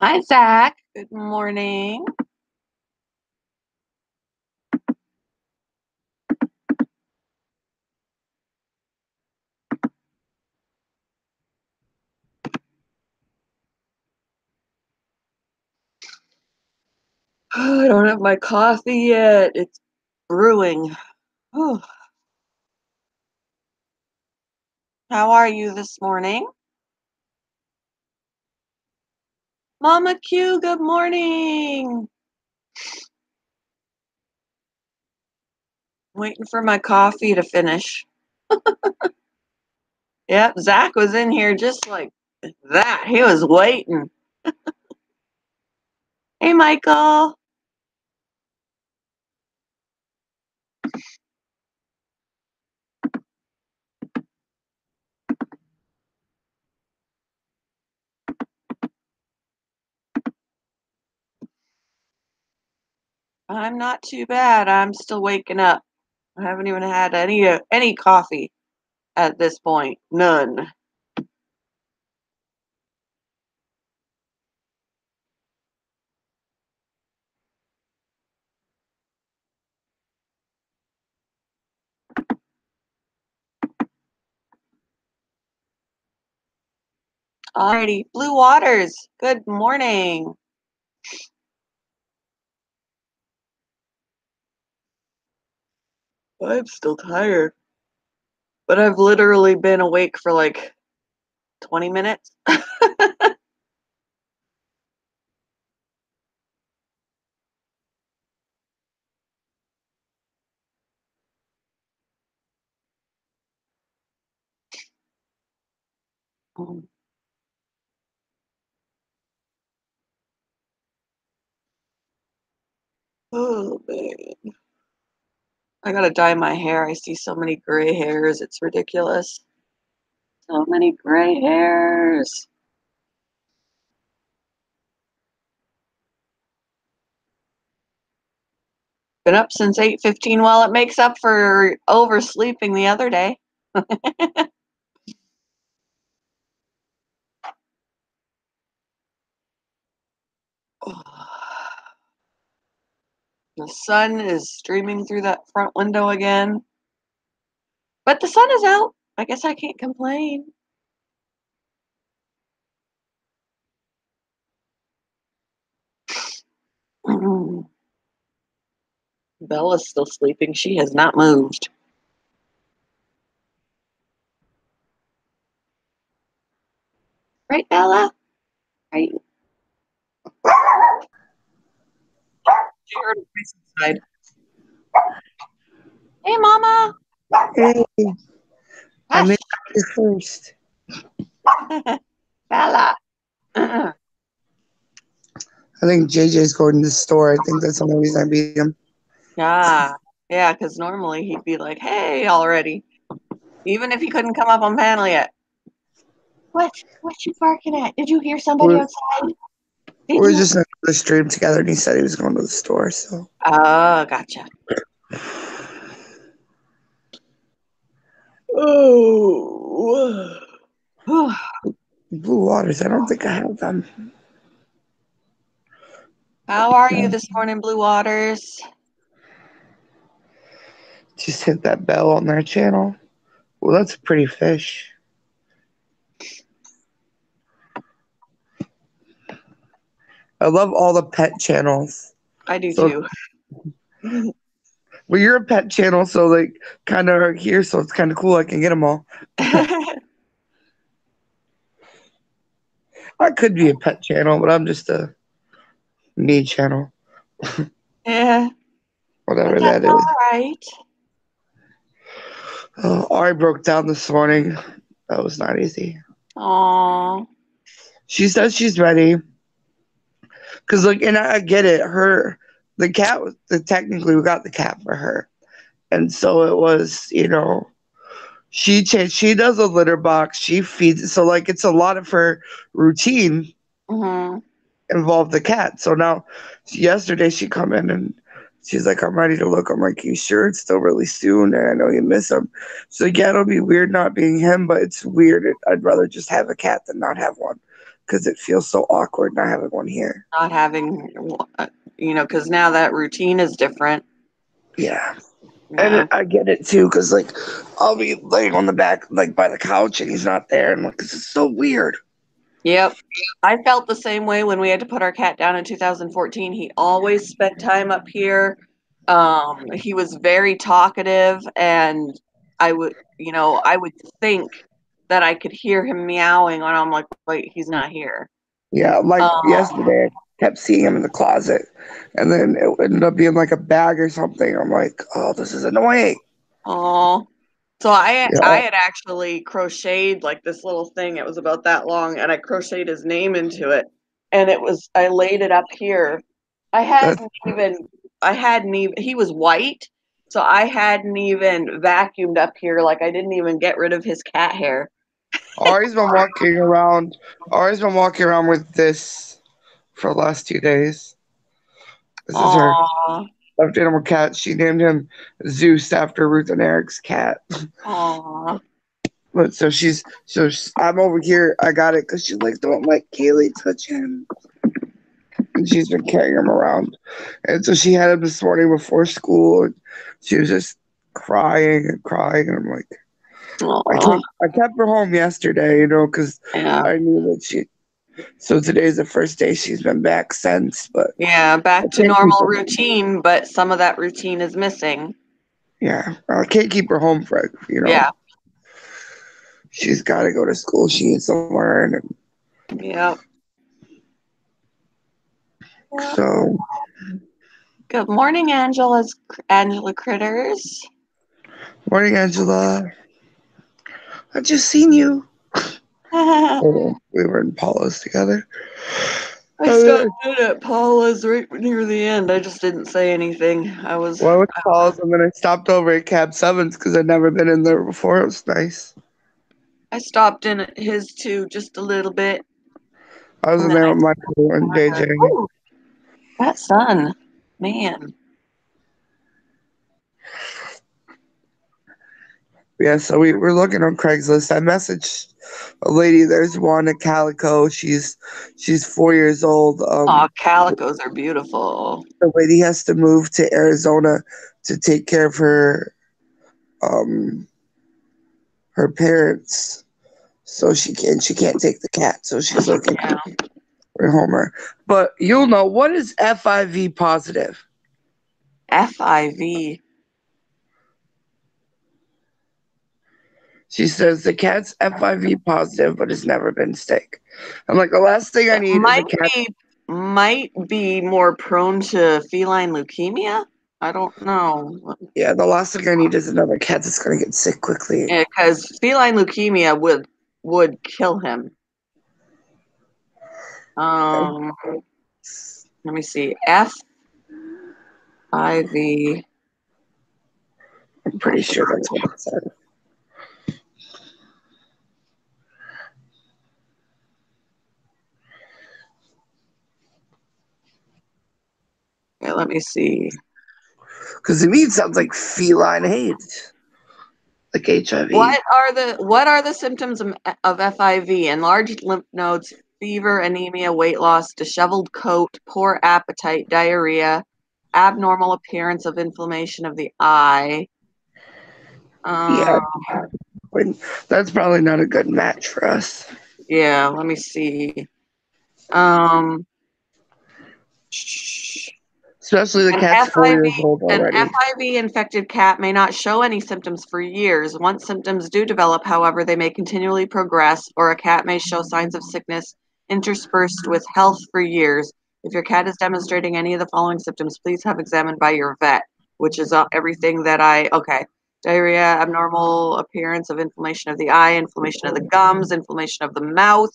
Hi, Zach. Good morning. I don't have my coffee yet. It's brewing. Oh, how are you this morning? Mama Q, good morning. Waiting for my coffee to finish. Yep, Zach was in here just like that. He was waiting. Hey, Michael. I'm not too bad. I'm still waking up. I haven't even had any coffee at this point. None. Alrighty, Blue Waters. Good morning. I'm still tired, but I've literally been awake for like 20 minutes. Oh man. I gotta dye my hair. I see so many gray hairs. It's ridiculous. So many gray hairs. Been up since 8:15. Well, it makes up for oversleeping the other day. The sun is streaming through that front window again. But the sun is out. I guess I can't complain. Bella's still sleeping. She has not moved. Right, Bella? Right. She heard a voice inside. Hey, Mama. Hey, I Hush. made this first. Bella. I think JJ's going to the store. I think that's the only reason I beat him. Yeah. Yeah, because normally he'd be like, hey, already. Even if he couldn't come up on panel yet. What? What you barking at? Did you hear somebody We're, outside? Did we're you? just on the stream together, and he said he was going to the store. So, Oh, gotcha. Oh. Blue Waters, I don't think I have them. How are you No. this morning, Blue Waters? Just hit that bell on their channel. Well, that's a pretty fish. I love all the pet channels. I do So, too. well, you're a pet channel, so like kind of are here, so it's kind of cool. I can get them all. I could be a pet channel, but I'm just a me channel, Yeah, but whatever that's that all is. right. Oh, Ari broke down this morning. That was not easy. Aw. She says she's ready. Cause like, and I get it. The cat was technically we got the cat for her, and so it was. She does a litter box. She feeds it. So like, it's a lot of her routine Mm-hmm. involved the cat. So now, yesterday she come in and she's like, "I'm ready to look." I'm like, "You sure it's still really soon? And I know you miss him." So yeah, it'll be weird not being him, but it's weird. I'd rather just have a cat than not have one. because it feels so awkward not having one here. Not having, because now that routine is different. Yeah. Yeah. And I get it too, because like I'll be laying on the back, like by the couch, and he's not there. And I'm like, this is so weird. Yep. I felt the same way when we had to put our cat down in 2014. He always spent time up here. He was very talkative, and I would think that I could hear him meowing, and I'm like, wait, he's not here. Yeah, like Um, yesterday, I kept seeing him in the closet, and then it ended up being like a bag or something. I'm like, oh, this is annoying. oh, so I Yeah, had actually crocheted like this little thing. It was about that long, and I crocheted his name into it, and I laid it up here. I that's hadn't even I hadn't even he was white, so I hadn't even vacuumed up here. Like I didn't even get rid of his cat hair. Ari's been walking around. Ari's been walking around with this for the last 2 days. This is her Aw, stuffed animal cat. She named him Zeus after Ruth and Eric's cat. aw, But I'm over here. I got it because she's like, don't let Kaylee touch him. And she's been carrying him around. And so she had him this morning before school. And she was just crying and crying. And I'm like, aw, I kept her home yesterday, because yeah, I knew that so today's the first day she's been back since. But yeah. I Back to can't keep normal her, routine, but some of that routine is missing. yeah, I can't keep her home Yeah, she's got to go to school. She needs somewhere. And yeah. so, Good morning, Angela Critters. morning, Angela. I just seen you. I We were in Paula's together. stopped in at Paula's right near the end. I just didn't say anything. Well, with Paula's, and then I stopped over at Cab Sevens because I'd never been in there before. It was nice. I stopped in at his too just a little bit, I was and in then there with Michael and JJ. ooh, that sun, man. Yeah, so we're looking on Craigslist. I messaged a lady. There's one at Calico. She's 4 years old. Aw, calicos are beautiful. The lady has to move to Arizona to take care of um her parents, so she can't take the cat. So she's looking Yeah. for Homer. But you'll know, what is FIV positive? FIV. She says the cat's FIV positive, but has never been sick. I'm like, the last thing I It need is a cat. might be more prone to feline leukemia. I don't know. Yeah, the last thing I need is another cat that's gonna get sick quickly. Because feline leukemia would kill him. Um, let me see. FIV. I'm pretty sure that's what it said. Yeah, let me see. Because to me, it sounds like feline AIDS, like HIV. What are the symptoms of FIV? Enlarged lymph nodes, fever, anemia, weight loss, disheveled coat, poor appetite, diarrhea, abnormal appearance of inflammation of the eye. Yeah, Um, that's probably not a good match for us. yeah, let me see. Um, Especially the An cat's 4 years FIV old an already. FIV infected cat may not show any symptoms for years. Once symptoms do develop, however, they may continually progress, or a cat may show signs of sickness interspersed with health for years. If your cat is demonstrating any of the following symptoms, please have examined by your vet, which is everything that okay. Diarrhea, abnormal appearance of inflammation of the eye, inflammation of the gums, inflammation of the mouth,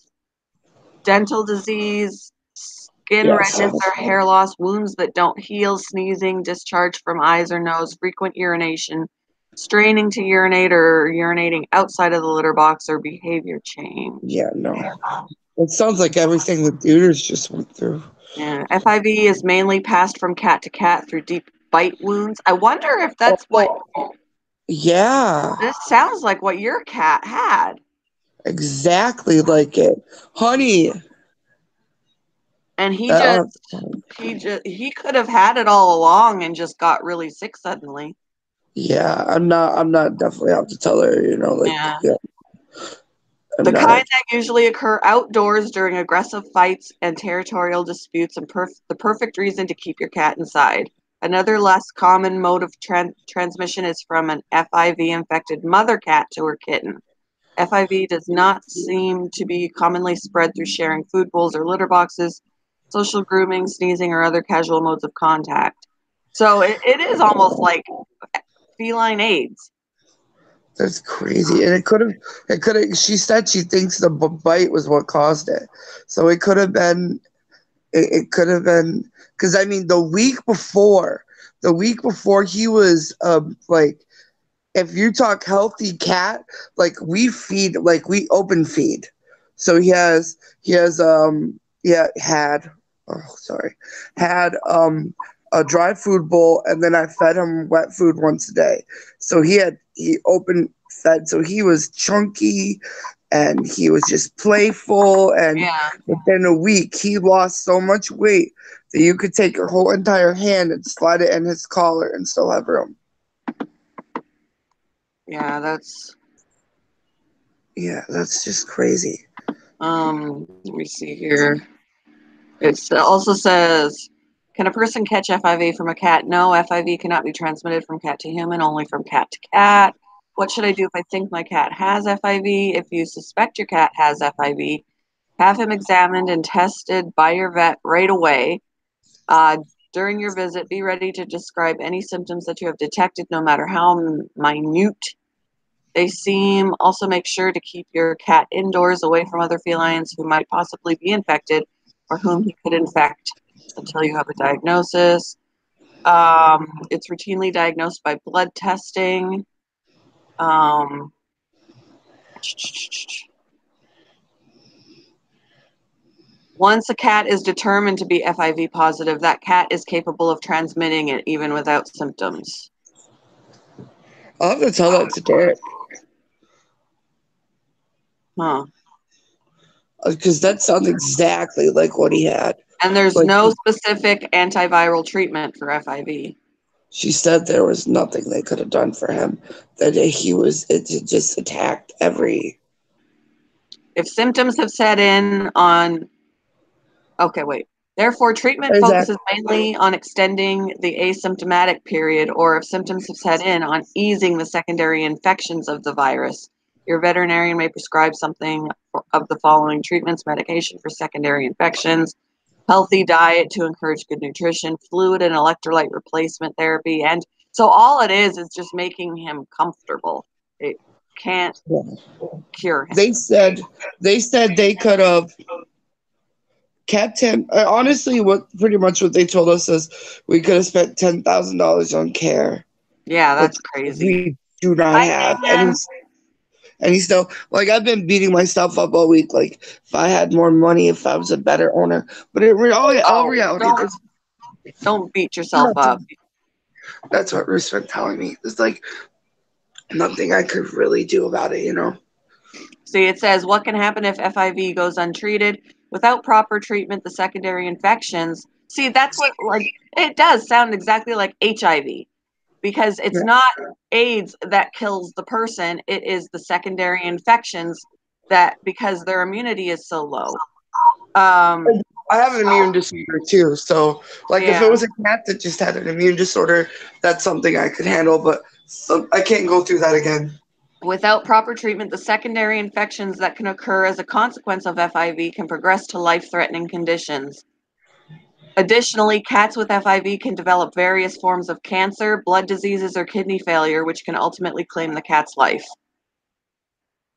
dental disease, skin Yes. redness or hair loss, wounds that don't heal, sneezing, discharge from eyes or nose, frequent urination, straining to urinate or urinating outside of the litter box, or behavior change. Yeah, no. It sounds like everything the dudes just went through. Yeah. FIV is mainly passed from cat to cat through deep bite wounds. I wonder if that's what Yeah, this sounds like what your cat had. exactly like it. Honey, And That, he could have had it all along and just got really sick suddenly. yeah, I'm not definitely out to tell her, like, Yeah. yeah, I'm The not kind a, that usually occur outdoors during aggressive fights and territorial disputes, and the perfect reason to keep your cat inside. Another less common mode of transmission is from an FIV infected mother cat to her kitten. FIV does not seem to be commonly spread through sharing food bowls or litter boxes, social grooming, sneezing, or other casual modes of contact. So it is almost like feline AIDS. that's crazy. And it could have, she said she thinks the bite was what caused it. So it could have been, because I mean, the week before he was, like, if you talk healthy cat, like we feed, like we open feed. So yeah, had a dry food bowl, and then I fed him wet food once a day. So he open fed, so he was chunky and he was just playful, and Yeah, within a week he lost so much weight that you could take your whole entire hand and slide it in his collar and still have room. yeah, that's Yeah, that's just crazy. let me see here. It also says, can a person catch FIV from a cat? No, FIV cannot be transmitted from cat to human, only from cat to cat. What should I do if I think my cat has FIV? If you suspect your cat has FIV, have him examined and tested by your vet right away. Uh, During your visit, be ready to describe any symptoms that you have detected, no matter how minute they seem. Also, make sure to keep your cat indoors, away from other felines who might possibly be infected or whom he could infect until you have a diagnosis. It's routinely diagnosed by blood testing. Um, Once a cat is determined to be FIV positive, that cat is capable of transmitting it even without symptoms. I'll have to tell that to Derek Huh. because that sounds exactly like what he had. And there's Like no specific antiviral treatment for FIV. she said, there was nothing they could have done for him. That it just attacked every. If symptoms have set in on, okay, wait. Therefore, treatment focuses Exactly. mainly on extending the asymptomatic period, or if symptoms have set in, on easing the secondary infections of the virus. Your veterinarian may prescribe something of the following treatments: medication for secondary infections, healthy diet to encourage good nutrition, fluid and electrolyte replacement therapy. And so all it is just making him comfortable. It can't cure him. They said they could have kept him. Honestly, what pretty much what they told us is we could have spent $10,000 on care, Yeah, which that's crazy. we do not I have, can. and he's still, like, I've been beating myself up all week. Like, if I had more money, if I was a better owner, but all Oh, reality, don't beat there's yourself up. nothing. That's what Ruth's been telling me. There's like nothing I could really do about it. See, it says what can happen if FIV goes untreated without proper treatment, the secondary infections. See, that's what, like, it does sound exactly like HIV, because it's Yeah. not AIDS that kills the person, it is the secondary infections that, because their immunity is so low. Um, I have an immune disorder too. So, like, if it yeah. was a cat that just had an immune disorder, that's something I could handle. But I can't go through that again. Without proper treatment, the secondary infections that can occur as a consequence of FIV can progress to life-threatening conditions. Additionally, cats with FIV can develop various forms of cancer, blood diseases, or kidney failure, which can ultimately claim the cat's life.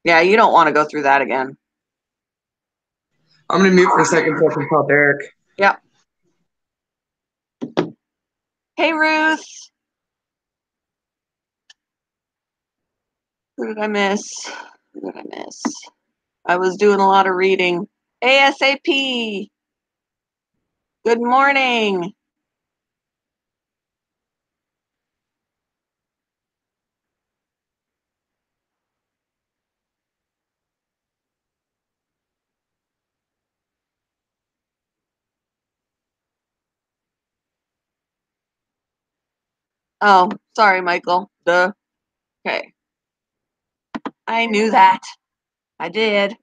Yeah, you don't want to go through that again. I'm gonna mute for a second so I can call Derek. Yep. Hey, Ruth. Who did I miss? Who did I miss? I was doing a lot of reading. ASAP. Good morning. Oh, sorry, Michael. Duh. Okay. I knew that. I did.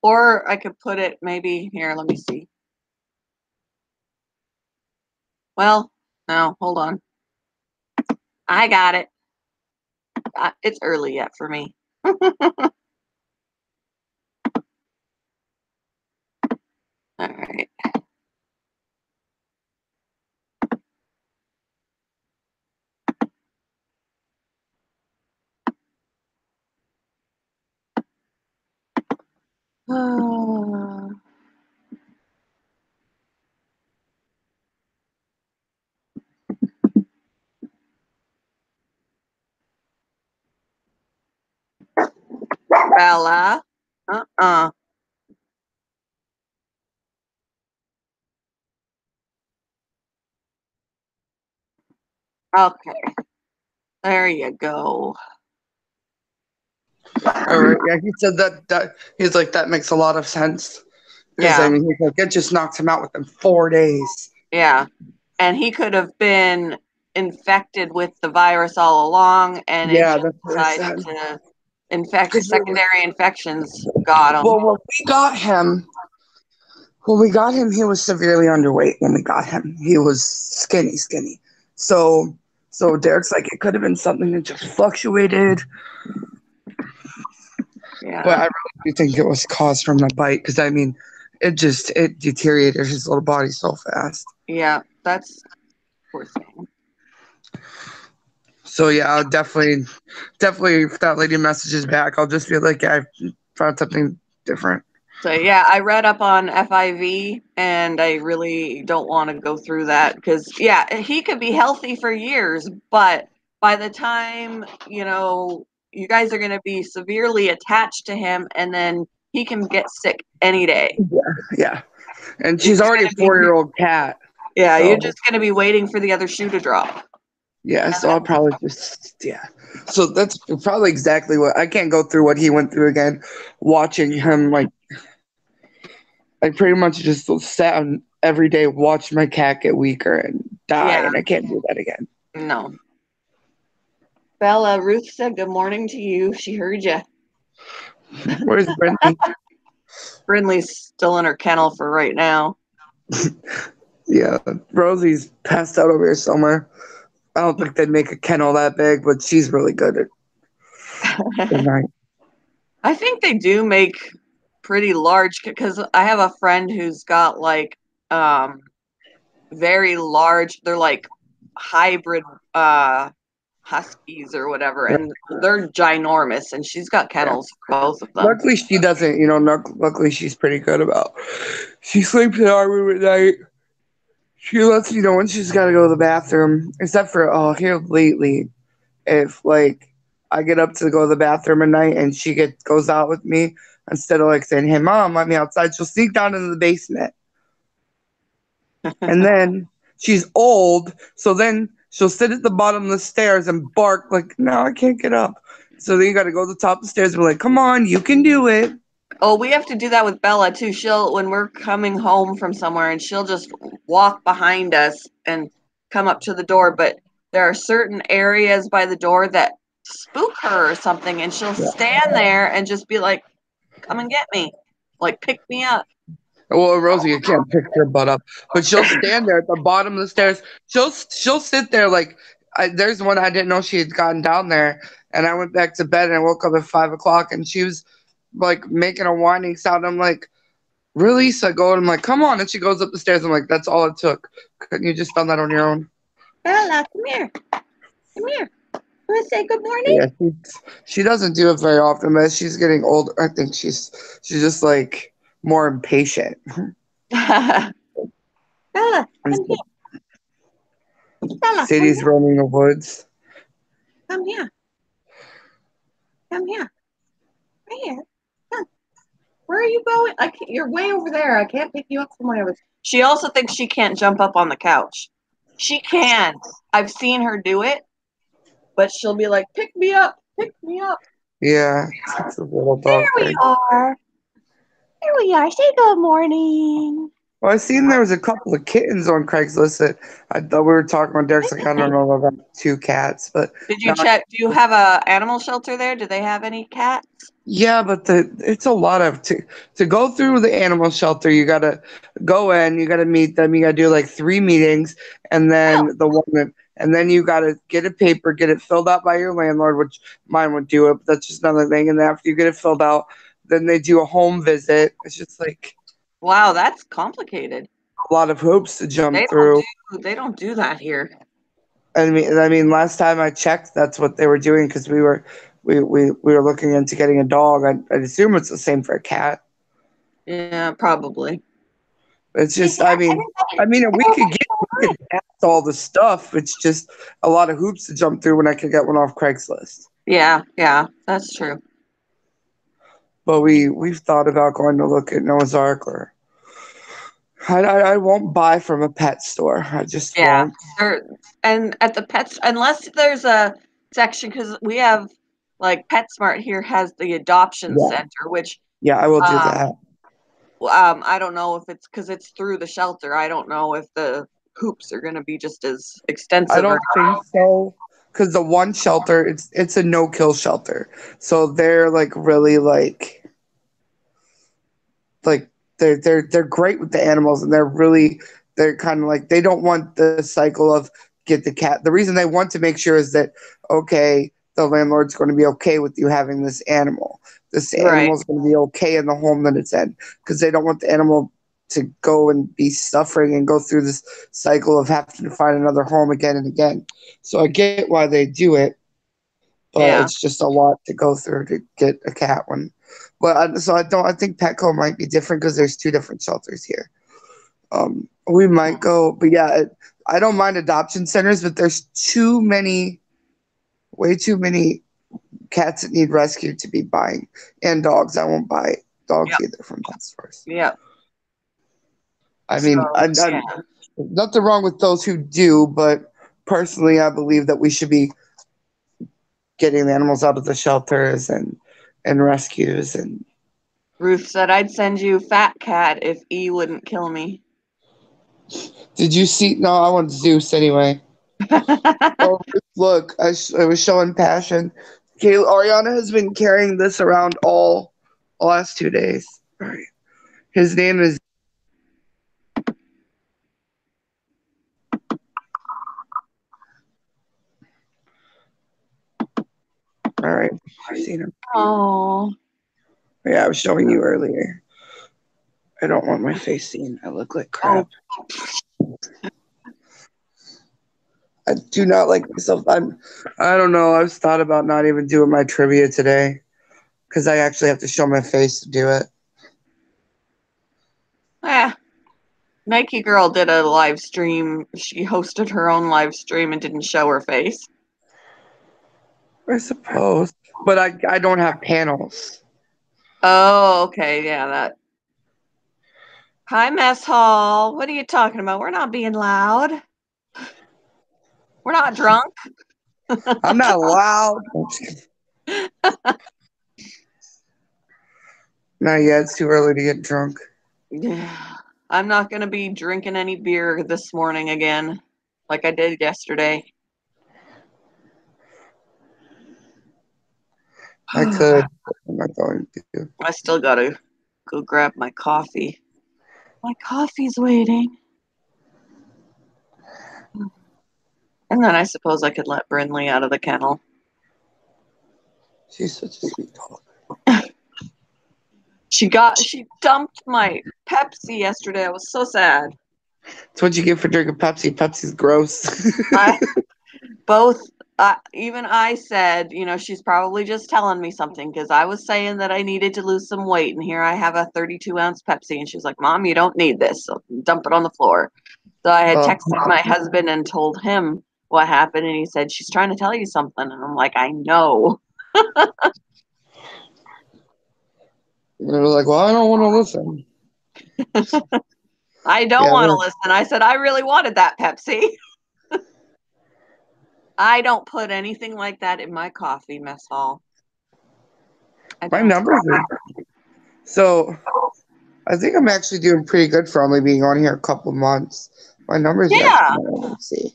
Or I could put it maybe here. Let me see. Well, no, hold on. I got it. It's early yet for me. All right. Bella. Uh-uh. Okay. There you go. All right. Yeah, he said that he's like that makes a lot of sense because I Yeah. mean he's like it just knocked him out within 4 days. Yeah. And he could have been infected with the virus all along, and it Yeah, just that's what I decided said. to infect. 'Cause Secondary infections got him. well, when we got him, he was severely underweight. When we got him, he was skinny, skinny. So, so Derek's like it could have been something that just fluctuated, but Yeah. I really do think it was caused from the bite because I mean, it deteriorated his little body so fast. Yeah. That's poor thing. So yeah, I'll definitely if that lady messages back, I'll just be like, yeah, I found something different. So yeah, I read up on FIV, and I really don't want to go through that because yeah, he could be healthy for years, but by the time, you guys are going to be severely attached to him, and then he can get sick any day. Yeah, and You're she's already a gonna be, 4-year-old cat. yeah, you're So just going to be waiting for the other shoe to drop. yeah, so I'll probably just yeah. So that's probably exactly what I can't go through what he went through again, watching him like I pretty much just sat on every day, watched my cat get weaker and die, Yeah, and I can't do that again. no. Bella, Ruth said good morning to you. She heard you. Where's Brittany? Brindley's still in her kennel for right now. Yeah, Rosie's passed out over here somewhere. I don't think they'd make a kennel that big, but she's really good at the night. I think they do make pretty large because I have a friend who's got like um very large, they're like hybrid huskies or whatever, and they're ginormous, and she's got Yeah. kennels for both of them. Luckily, she doesn't. Luckily, she's pretty good about. She sleeps in our room at night. She lets me know when she's got to go to the bathroom. Except for here lately, if like I get up to go to the bathroom at night and she goes out with me instead of like saying, "Hey, mom, let me outside," she'll sneak down into the basement. And then she's old, so then she'll sit at the bottom of the stairs and bark like, "No, I can't get up." So then you got to go to the top of the stairs and be like, "Come on, you can do it." Oh, we have to do that with Bella too. She'll, when we're coming home from somewhere, and she'll just walk behind us and come up to the door, but there are certain areas by the door that spook her or something, and she'll Yeah. stand there and just be like, come and get me, like pick me up. Well, Rosie, you can't pick her butt up, but she'll stand there at the bottom of the stairs. She'll sit there like there's one I didn't know she had gotten down there, and I went back to bed and I woke up at 5 o'clock and she was like making a whining sound. I'm like, really? So I go and I'm like, come on, and she goes up the stairs. I'm like, that's all it took. Couldn't you just done that on your own? Bella, come here. Come here. Want to say good morning? Yeah, she doesn't do it very often, but as she's getting older, I think she's just like more impatient. Bella, And come so here. Bella, come Sadie's here. roaming the woods. Come here. Come here. Right here. Come. Where are you going? You're way over there. I can't pick you up from wherever. She also thinks she can't jump up on the couch. She can. I've seen her do it, but she'll be like, pick me up. Pick me up. Yeah, it's a little There dog we thing. are. There we are. Say good morning. Well, I seen there was a couple of kittens on Craigslist that I thought we were talking about. Derek's like, I don't know about 2 cats, but Did you now check? Do you have a animal shelter there? Do they have any cats? yeah, but it's a lot of to go through the animal shelter. You gotta go in, you gotta meet them, you gotta do like 3 meetings, and Oh, then and then you gotta get a paper, get it filled out by your landlord, which mine would do it. But that's just another thing. And after you get it filled out, then they do a home visit. It's just like wow, that's complicated. a lot of hoops to They jump don't through. do that here. I mean, last time I checked, that's what they were doing because we were looking into getting a dog. I'd assume it's the same for a cat. Yeah, probably. It's just, if we could pass all the stuff. It's just a lot of hoops to jump through when I could get one off Craigslist. Yeah, yeah, that's true. But we've thought about going to look at Noah's Ark, or I won't buy from a pet store. I just Yeah. won't. And at the pets, unless there's a section, because we have like PetSmart here has the adoption Yeah, center, which yeah, I will do um, that. I don't know if it's because it's through the shelter. I don't know if the hoops are going to be just as I extensive or don't think so because the one shelter, it's a no kill shelter, so they're like really like they're great with the animals, and they're kind of like they don't want the cycle of get the cat. The reason they want to make sure is that okay, the landlord's going to be okay with you having this animal. This right. animal's going to be okay in the home that it's in because they don't want the animal to go and be suffering and go through this cycle of having to find another home again and again. So I get why they do it, but Yeah. it's just a lot to go through to get a cat one. But so I don't. I think Petco might be different because there's 2 different shelters here. We might go, but yeah, I don't mind adoption centers, but there's too many, way too many cats that need rescued to be buying, and dogs. I won't buy dogs Yep. either from pet stores. Yep. I So mean, yeah. nothing wrong with those who do, but personally, I believe that we should be getting the animals out of the shelters and rescues. And Ruth said I'd send you Fat Cat if E wouldn't kill me. did you see? No, I want Zeus anyway. Oh, look, I was showing passion. Kayla, Ariana has been carrying this around all the last 2 days. All right. His name is. All right. I've seen him. Oh. Yeah, I was showing you earlier. I don't want my face seen. I look like Oh. crap. I do not like myself. I don't know. I've thought about not even doing my trivia today because I actually have to show my face to do it. Yeah. Nike Girl did a live stream. She hosted her own live stream and didn't show her face. I suppose. But I don't have panels. Oh, okay. Yeah, that. Hi, Mess Hall. What are you talking about? We're not being loud. We're not drunk. I'm not loud. Not yet. It's too early to get drunk. Yeah. I'm not going to be drinking any beer this morning again, like I did yesterday. I could. I'm not going to. I still got to go grab my coffee. My coffee's waiting. And then I suppose I could let Brinley out of the kennel. She's such a sweet dog. She dumped my Pepsi yesterday. I was so sad. That's what you get for drinking Pepsi. Pepsi's gross. I both even I said, she's probably just telling me something because I was saying that I needed to lose some weight, and here I have a 32-ounce Pepsi, and she's like, "Mom, you don't need this, so dump it on the floor." So I had texted my husband and told him what happened, and he said, "She's trying to tell you something," and I'm like, "I know." They're like, well, I don't want to listen. I don't want to listen. I said, I really wanted that Pepsi. I don't put anything like that in my coffee, Mess Hall. My numbers are so I think I'm actually doing pretty good for only being on here a couple months. My numbers are Yeah. actually, let's see.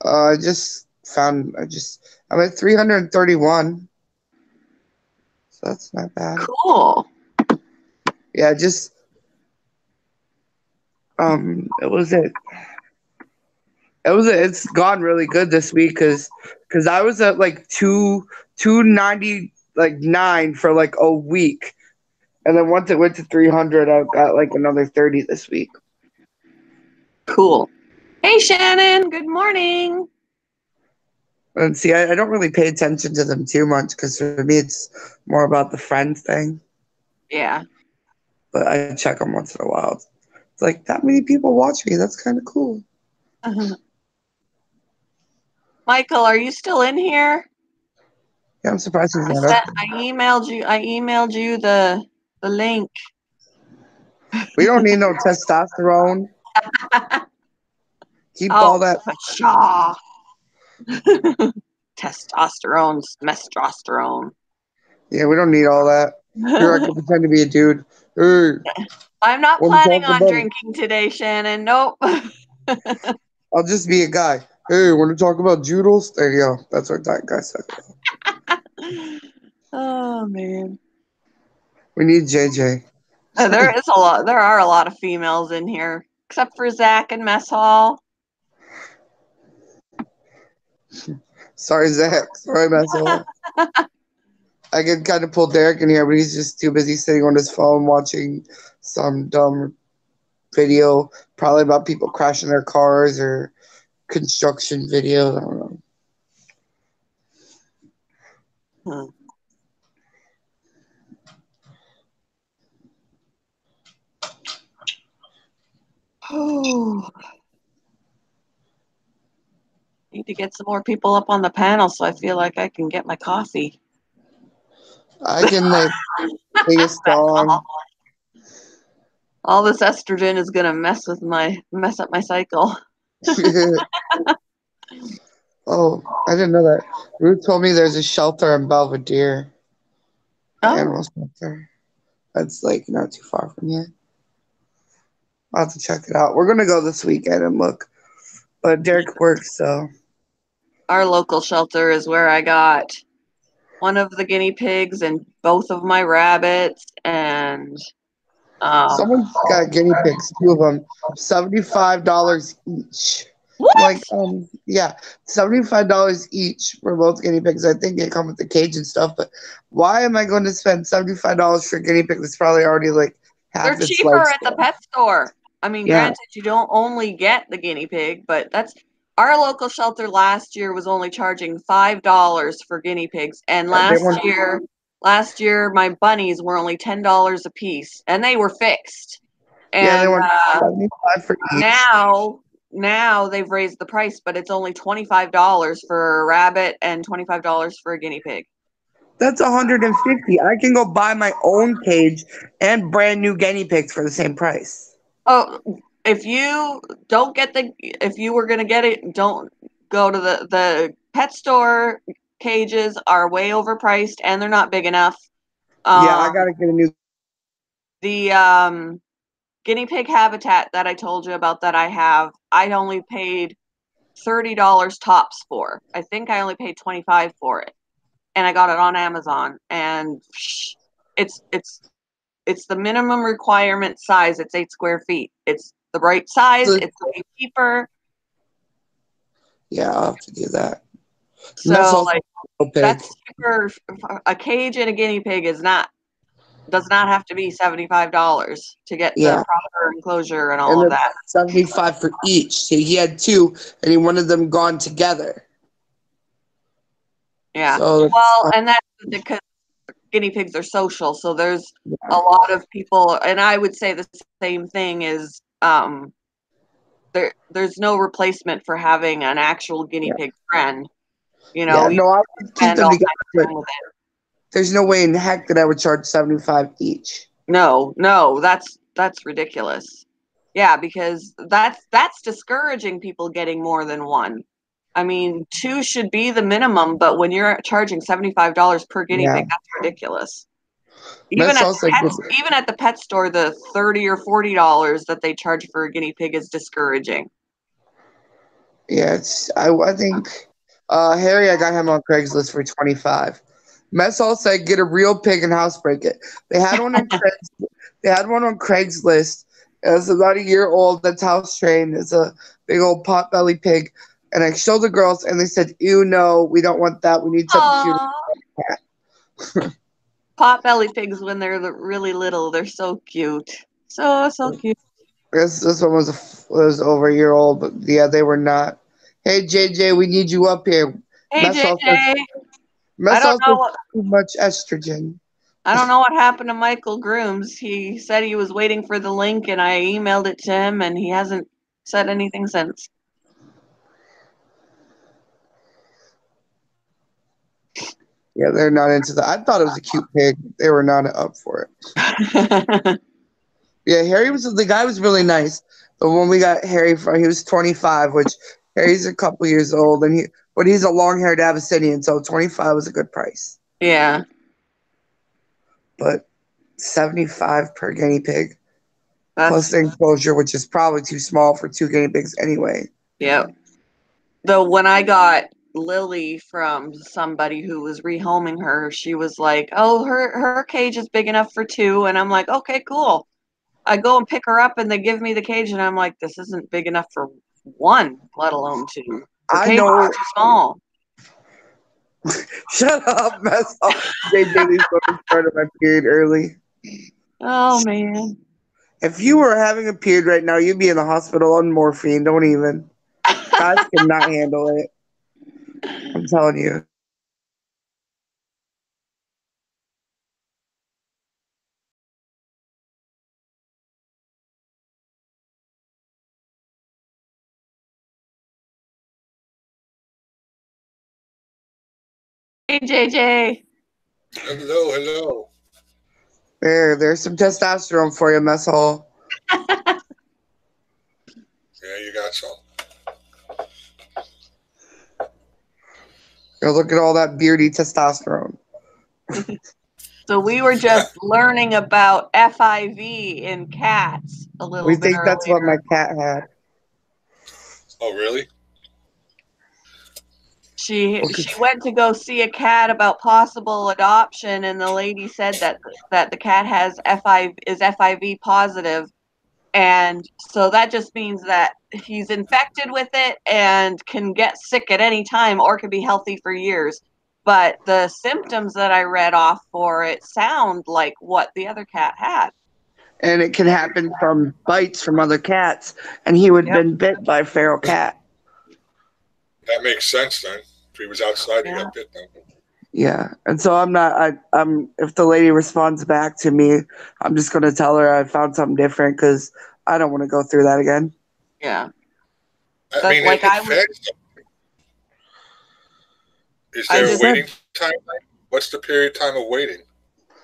I'm at 331. So that's not bad. Cool. Yeah, it's gone really good this week because I was at like 290 like 9 for like a week. And then once it went to 300, I got like another 30 this week. Cool. Hey, Shannon. Good morning. And see, I don't really pay attention to them too much because for me, it's more about the friend thing. Yeah. But I check them once in a while. It's like that many people watch me. That's kind of cool. Michael, are you still in here? Yeah, I'm surprised he's not up. I emailed you the link. We don't need no testosterone. Keep all that. Pshaw. Testosterone, mestosterone. Yeah, we don't need all that. Here I can pretend to be a dude. Hey, I'm not want to planning talk on about? drinking today, Shannon. Nope. I'll just be a guy. Hey, want to talk about Joodles? There you go. That's what that guy said. Oh man. We need JJ. There is a lot. There are a lot of females in here, except for Zach and Mess Hall. Sorry, Zach. Sorry, Mazel. I could kind of pull Derek in here, but he's just too busy sitting on his phone watching some dumb video, probably about people crashing their cars or construction videos. I don't know. Oh, need to get some more people up on the panel so I feel like I can get my coffee. I can like sing a song. All this estrogen is gonna mess up my cycle. Oh, I didn't know that. Ruth told me there's a shelter in Belvedere. Animal shelter. That's like not too far from here. I'll have to check it out. We're gonna go this weekend and look. But Derek works, so Our local shelter is where I got one of the guinea pigs and both of my rabbits, and someone's got guinea pigs, 2 of them, $75 each. what? Like, yeah, $75 each for both guinea pigs. I think they come with the cage and stuff, but why am I going to spend $75 for a guinea pig that's probably already like half They're its cheaper at the lifespan? pet store. I mean, Yeah, granted, you don't only get the guinea pig, but that's our local shelter last year was only charging $5 for guinea pigs, and they want. last year my bunnies were only $10 a piece, and they were fixed. Yeah, they And want 75 for each. now they've raised the price, but it's only $25 for a rabbit and $25 for a guinea pig. That's 150. I can go buy my own cage and brand new guinea pigs for the same price. Oh, if you were gonna get it, don't go to the pet store. Cages are way overpriced and they're not big enough. Yeah, I Um, gotta get a new. the guinea pig habitat that I told you about that I only paid $30 tops for. I think I only paid 25 for it, and I got it on Amazon. And it's the minimum requirement size. It's 8 square feet. It's the right size. It's way cheaper. Yeah, I'll have to do that. And that's So also like so big. that's cheaper. A cage and a guinea pig does not have to be $75 to get the Yeah, proper enclosure and all and of then that. 75 for each. So he had 2, and he wanted them gone together. Yeah. So Well, and that's because guinea pigs are social, so there's a lot of people, and I would say the same thing is there's no replacement for having an actual guinea pig friend. You know, yeah, you no, I would keep spend them all together, kinds of but time with it. there's no way in heck that I would charge 75 each. No, that's ridiculous. Yeah, because that's discouraging people getting more than one. I mean, 2 should be the minimum, but when you're charging $75 per guinea Yeah, pig, that's ridiculous. Even Mess at Hall said, the pet store, the $30 or $40 that they charge for a guinea pig is discouraging. yeah, I think Harry, I got him on Craigslist for 25. Mess Hall said, get a real pig and housebreak it. They had one on Craigslist. It was about a year old. That's house trained. It's a big old pot belly pig. And I showed the girls, and they said, "Ew, no, we don't want that. We need something cute." Aww. Pot-belly pigs, when they're really little, they're so cute. So cute. This one was over a year old, but yeah, they were not. Hey JJ, we need you up here. Hey, Mess Hall says JJ. I don't know what too much estrogen. happened to Michael Grooms. He said he was waiting for the link, and I emailed it to him, and he hasn't said anything since. Yeah, they're not into that. I thought it was a cute pig. They were not up for it. Yeah, Harry was the guy was really nice. The one we got Harry from, he was 25, which Harry's a couple years old, but he's a long-haired Abyssinian, so 25 was a good price. Yeah. But 75 per guinea pig, plus the enclosure, which is probably too small for 2 guinea pigs anyway. Yeah. Though when I got Lily from somebody who was rehoming her, she was like, "Oh, her cage is big enough for 2," and I'm like, "Okay, cool." I go and pick her up, and they give me the cage, and I'm like, "This isn't big enough for 1, let alone 2. The I cage know. is too small." Shut up, mess up. JJ, these women started my period early. Oh man. If you were having a period right now, you'd be in the hospital on morphine. Don't even. Guys cannot handle it. I'm telling you. Hey JJ. Hello, hello. There's some testosterone for you, mess hall. Yeah, you got some. Look at all that beardy testosterone. So we were just learning about FIV in cats a little We bit think that's what my earlier. cat had. Oh, really? She went to go see a cat about possible adoption, and the lady said that the cat has FIV positive, and so that just means that he's infected with it and can get sick at any time, or can be healthy for years. But the symptoms that I read off for it sound like what the other cat had. And it can happen from bites from other cats. And he would have been bit by a feral cat. That makes sense then. If he was outside, he got bit then. Yeah. And so I'm if the lady responds back to me, I'm just going to tell her I found something different because I don't want to go through that again. Yeah. I mean, like is there a waiting time? What's the period time of waiting?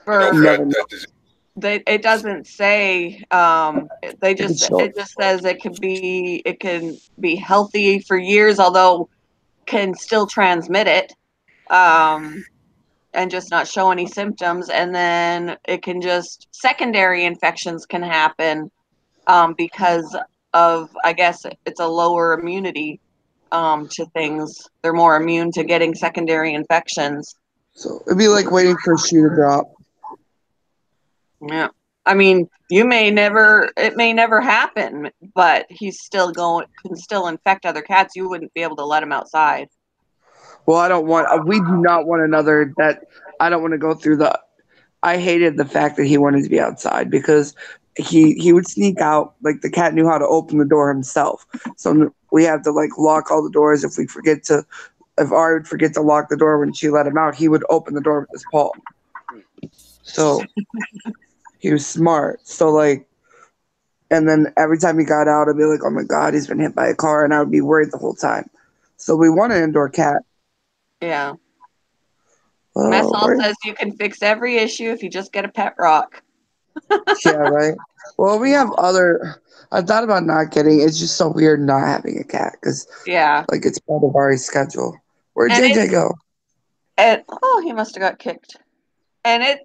It doesn't say. It just says it can be healthy for years, although can still transmit it, and just not show any symptoms. And then it can just secondary infections can happen because of, I guess it's a lower immunity to things. They're more immune to getting secondary infections. So it'd be like waiting for a shoe to drop. Yeah. I mean, it may never happen, but he's still can still infect other cats. You wouldn't be able to let him outside. Well, we do not want another I don't want to go through I hated the fact that he wanted to be outside because he would sneak out. Like the cat knew how to open the door himself. So we have to like lock all the doors. If Ari would forget to lock the door when she let him out, he would open the door with his paw. So he was smart. So like, and then every time he got out, I'd be like, oh my God, he's been hit by a car. And I would be worried the whole time. So we want an indoor cat. Yeah. Mess Hall says you can fix every issue if you just get a pet rock. Yeah, right. Well, we have I thought about not getting. It's just so weird not having a cat because like it's part of Ari's schedule. Where'd JJ go? He must have got kicked. And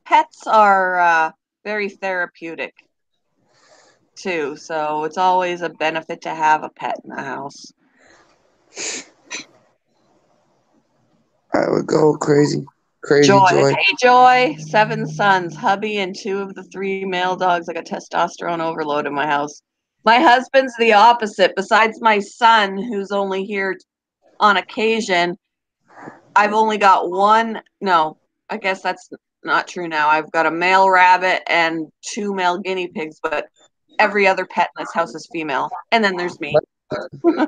pets are very therapeutic too, so it's always a benefit to have a pet in the house. I would go crazy. Crazy Joy. Hey, Joy. 7 sons, hubby, and 2 of the 3 male dogs. I got testosterone overload in my house. My husband's the opposite. Besides my son, who's only here on occasion, I've only got one. No, I guess that's not true now. I've got a male rabbit and 2 male guinea pigs, but every other pet in this house is female. And then there's me. My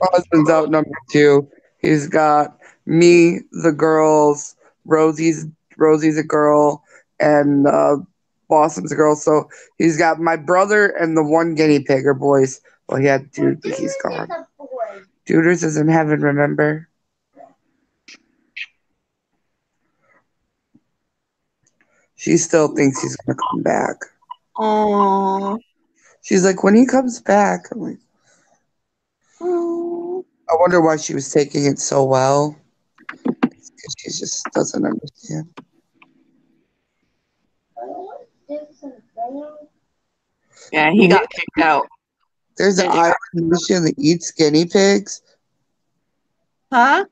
husband's outnumbered too. He's got me, the girls, Rosie's a girl, and Blossom's a girl. So he's got my brother and the 1 guinea pig are boys. Well, he had Dude, but he's gone. Duders is in heaven, remember? She still thinks he's gonna come back. Aww. She's like, when he comes back, I'm like, Aww. I wonder why she was taking it so well. She just doesn't understand. Yeah, he got kicked out. There's an island nation that eats guinea pigs. Huh?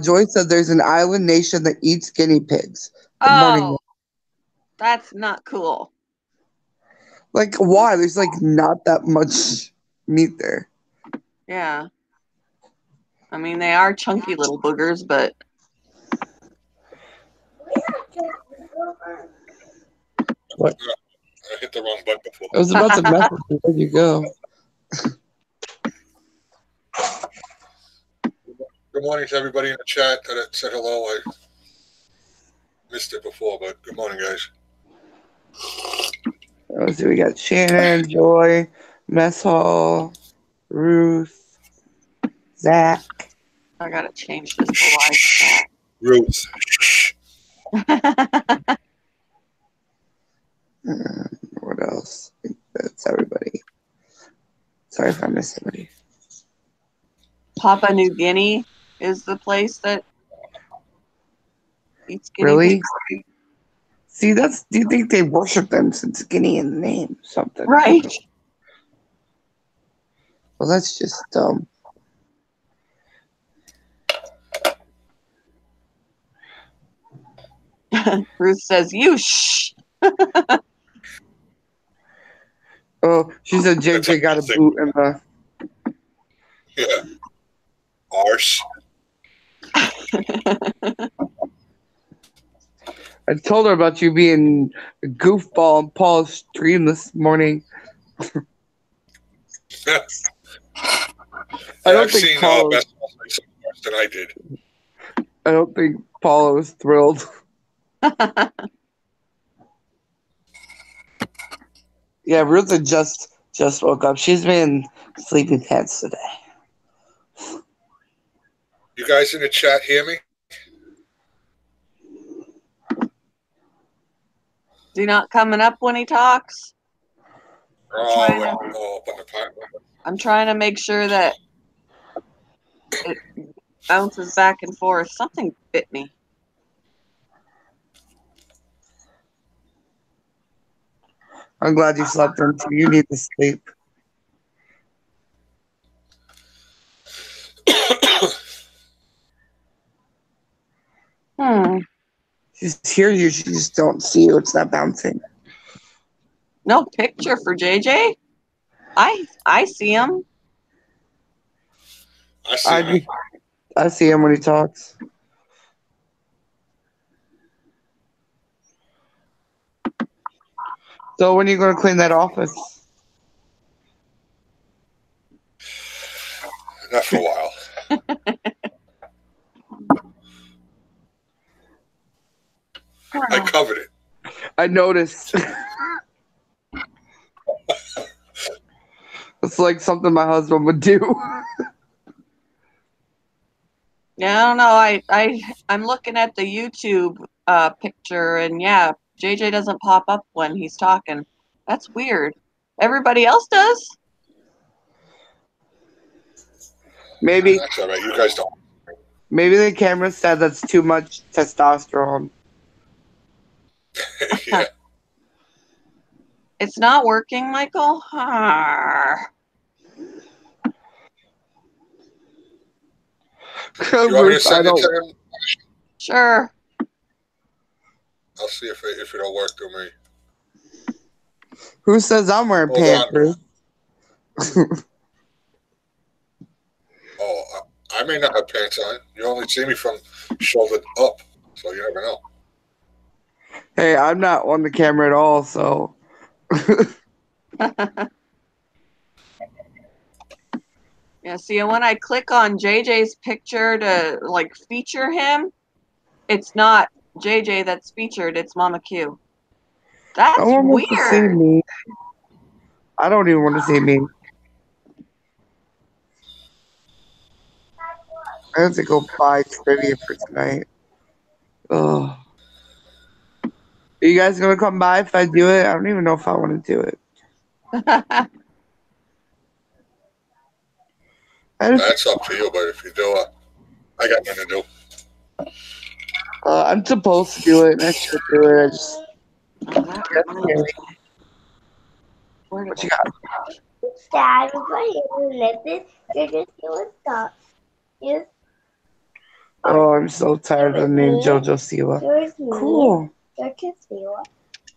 Joy said there's an island nation that eats guinea pigs. Good morning. That's not cool. Like, why? There's like not that much meat there. Yeah. I mean, they are chunky little boogers, but. What? I hit the wrong button before. I was about to message you. Where'd you go? Good morning to everybody in the chat that said hello. I missed it before, but good morning, guys. Let's see. We got Shannon, Joy, Mess Hall, Ruth, Zach. I gotta change this to live chat. Ruth. What else? I think that's everybody. Sorry if I missed somebody. Papua New Guinea is the place that eats guinea Really? pigs. See, do you think they worship them since Guinea in the name? Something. Right. Well, that's just dumb. Ruth says, "You shh." Oh, she said JJ got a boot in the. Yeah. Arse. I told her about you being a goofball on Paul's stream this morning. I've seen best than I did. I don't think Paula was thrilled. Yeah, Ruth had just woke up. She's been sleeping pants today. You guys in the chat hear me? Is he not coming up when he talks? I'm trying to make sure that it bounces back and forth. Something bit me. I'm glad you slept in too. You need to sleep. She hears you. She just don't see you. It's not bouncing. No picture for JJ? I see him. I see him when he talks. So when are you going to clean that office? Not for a while. I covered it. I noticed. It's like something my husband would do. Yeah, I don't know. I'm looking at the YouTube picture, and yeah, JJ doesn't pop up when he's talking. That's weird. Everybody else does. Maybe. That's all right. You guys don't. Maybe the camera said that's too much testosterone. Yeah. It's not working, Michael? You want me to Ruth, I send it don't. to him? Sure. I'll see if it'll work through me. Who says I'm wearing Hold pants, on. Ruth? Oh, I may not have pants on. You only see me from shoulder up, so you never know. Hey, I'm not on the camera at all, so. Yeah, see, when I click on JJ's picture to like feature him, it's not JJ that's featured, it's Mama Q. I That's want to see weird. me. I don't even want to see me. I have to go buy trivia for tonight. Oh. Are you guys gonna come by if I do it? I don't even know if I want to do it. That's up to you, but if you do, I got nothing to do. I'm supposed to do it, and I should do it. I just. What you got? Dad, listen, you're just doing stuff. Yes. Oh, I'm so tired of the name JoJo Siwa. Here's me. Cool. Here's Siwa.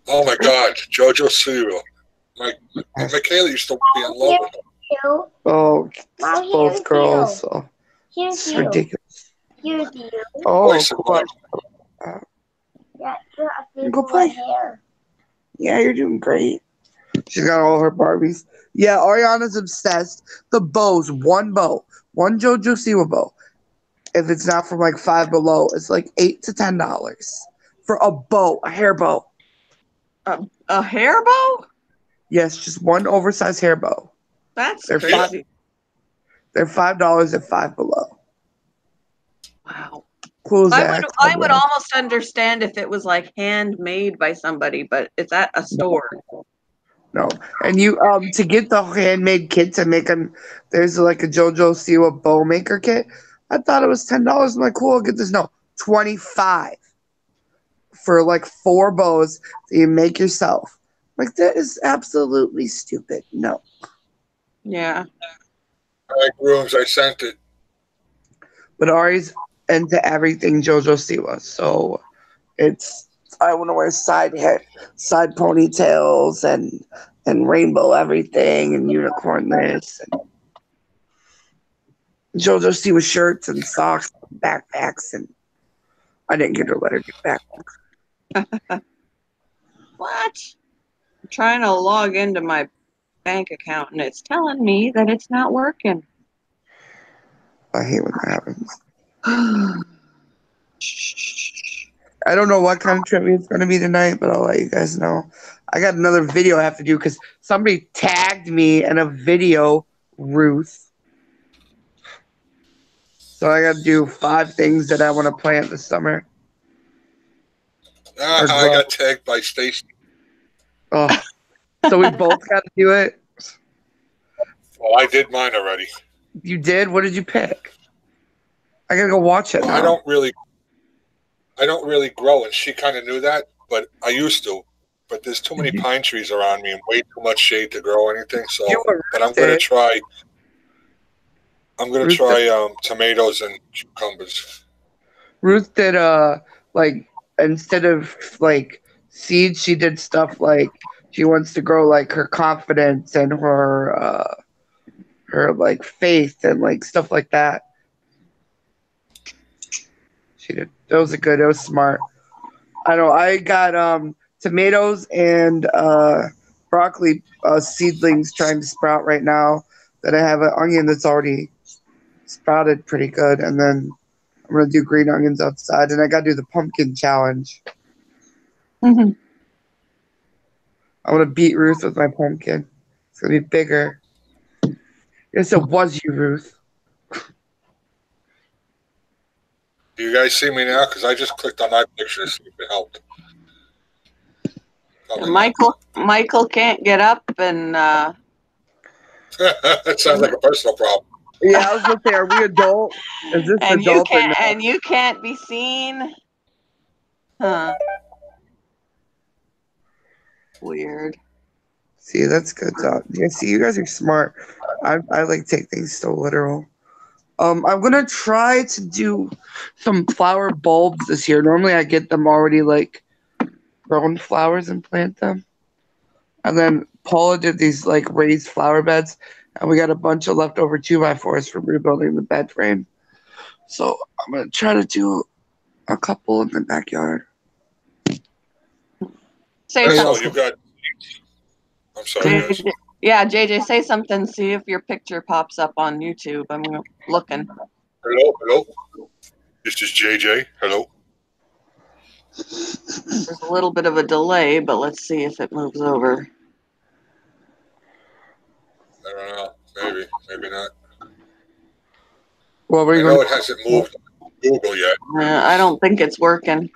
Oh my God, JoJo Siwa. Michaela used to be in love with him. You. Oh, Mom, both here's girls. you. So Here's it's you. ridiculous. Here's you. Oh, Voice of cool. love. Yeah, you're a Go big play. hair. Yeah, you're doing great. She's got all her Barbies. Yeah, Ariana's obsessed. The bows, one bow, one JoJo Siwa bow. If it's not from like $5 below, it's like $8 to $10 for a bow, a hair bow. A hair bow? Yes, just one oversized hair bow. That's They're crazy. They're $5 at $5 below. Wow. Cool, I Zach. would almost understand if it was like handmade by somebody, but it's at a store. No, and you to get the handmade kit to make them. There's like a JoJo Siwa bow maker kit. I thought it was $10. I'm like, cool. I'll get this. No, $25 for like 4 bows that you make yourself. Like that is absolutely stupid. No. Yeah. Like rooms, I sent it. But Ari's into everything JoJo Siwa, so it's I want to wear side ponytails and rainbow everything and unicorn this and JoJo Siwa shirts and socks and backpacks, and I didn't get to let her get backpacks. What? I'm trying to log into my bank account and it's telling me that it's not working. I hate when that happens. I don't know what kind of trivia it's going to be tonight, but I'll let you guys know. I got another video I have to do because somebody tagged me in a video, Ruth. So I got to do 5 things that I want to plant this summer. I got tagged by Stacy. Oh, so we both got to do it? Well, I did mine already. You did? What did you pick? I got to go watch it now. I don't really grow, and she kind of knew that, but I used to. But there's too many pine trees around me and way too much shade to grow anything. So, but I'm going to try. I'm going to try tomatoes and cucumbers. Ruth did like instead of like seeds, she did stuff like she wants to grow like her confidence and her like faith and like stuff like that. She did. That was good. It was smart. I know. I got tomatoes and broccoli seedlings trying to sprout right now. That I have an onion that's already sprouted pretty good, and then I'm gonna do green onions outside, and I gotta do the pumpkin challenge. Mm-hmm. I want to beat Ruth with my pumpkin. It's gonna be bigger. Yes, it was you, Ruth. Do you guys see me now? Because I just clicked on my picture to see if it helped. Michael can't get up and. That sounds like a personal problem. Yeah, I was gonna say, are we adult? Is this and adult? You can't be seen. Huh. weird. See, that's good. Yeah, see, you guys are smart. I like take things so literal. I'm gonna try to do some flower bulbs this year. Normally, I get them already like grown flowers and plant them. And then Paula did these like raised flower beds, and we got a bunch of leftover 2x4s from rebuilding the bed frame. So I'm gonna try to do a couple in the backyard. Say Hey, Oh, something. you got. I'm sorry, guys. Yeah, JJ, say something. See if your picture pops up on YouTube. I'm looking. Hello. This is JJ. Hello. There's a little bit of a delay, but let's see if it moves over. I don't know. Maybe not. What were I you know going it hasn't moved on Google yet. I don't think it's working.